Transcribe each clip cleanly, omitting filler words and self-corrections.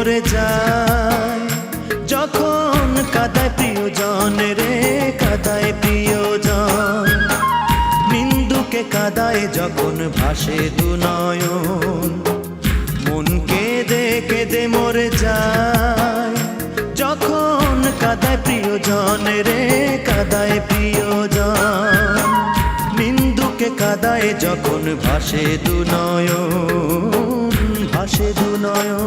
মরে যায়, যখন কাঁদায় প্রিয়জন রে, কাঁদায় প্রিয়জন। নিন্দুকে কাঁদায় যখন ভাসে দু নয়ন, মন কেঁদে কেঁদে মরে যায়, যখন কাঁদায় প্রিয়জন রে, কাঁদায় প্রিয়জন। নিন্দুকে কাঁদায় যখন ভাসে দু নয়ন, ভাসে দু নয়ন।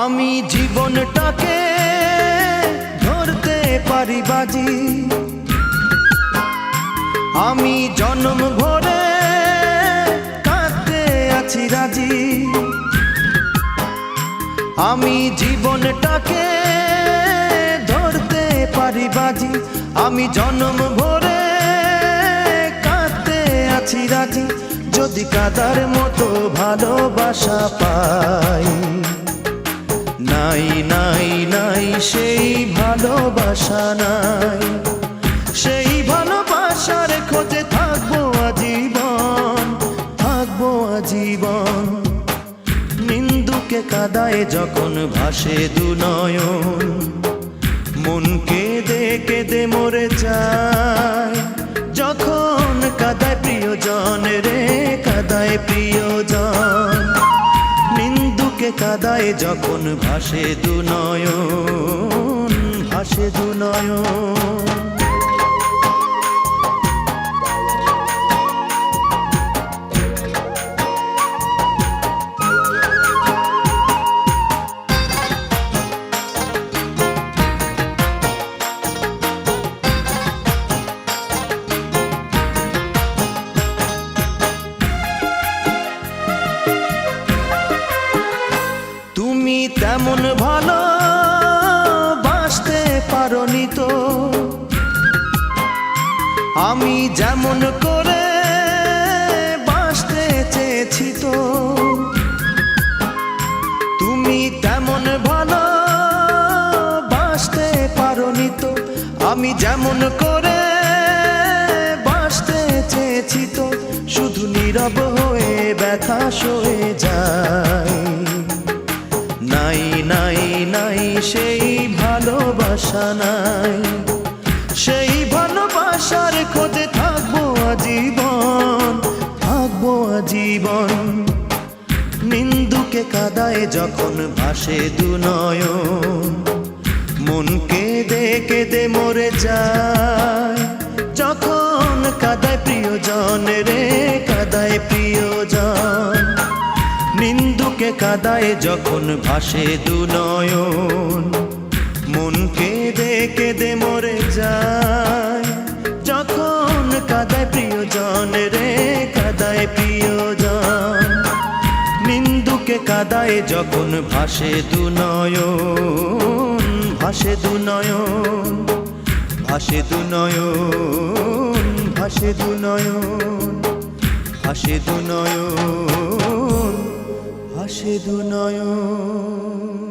আমি জীবনটাকে ধরতে পারি বাজি, আমি জন্ম ভরে কাঁদতে আছি রাজি। আমি জীবনটাকে ধরতে পারি বাজি, আমি জন্ম ভরে কাঁদতে আছি রাজি। যদি কাঁদার মতো ভালোবাসা পাই, নাই নাই নাই সেই ভালোবাসা নাই, সেই ভালোবাসার খোঁজে থাকবো আজীবন, থাকবো আজীবন। নিন্দুকে কাঁদায় যখন ভাসে দু নয়ন, মন কেঁদে কেঁদে মরে যায়, যখন কাঁদায় প্রিয়জন রে, কাঁদায় প্রিয়জন। নিন্দুকে কাঁদায় যখন ভাসে দু নয়ন, ভাসে দু নয়ন। তুমি তেমন ভালো বাসতে পারোনি তো, আমি যেমন করে বাসতে চেয়েছি তো। তুমি তেমন ভালো বাসতে পারোনি তো, আমি যেমন করে বাসতে চেয়েছি তো। শুধু নীরব হয়ে ব্যথা সয়ে যায়, নাই নাই নাই সেই ভালোবাসা নাই, সেই ভালোবাসার খোঁজে থাকবো আজীবন, থাকবো আজীবন। নিন্দুকে কাঁদায় যখন ভাসে দু নয়ন, মন কেঁদে কেঁদে মরে যায়, যখন কাঁদায় প্রিয়জন রে, কাঁদায় প্রিয়জন। নিন্দুকে কাঁদায় যখন ভাসে দু নয়ন, মন কেঁদে কেঁদে মরে যায়, যখন কাঁদায় প্রিয়জন রে, কাঁদায় প্রিয়জন। নিন্দুকে কাঁদায় যখন ভাসে দু নয়ন, ভাসে দু নয়ন, ভাসে দু নয়ন, ভাসে দু নয়ন, ভাসে দু নয়ন, ভাসে দু নয়ন।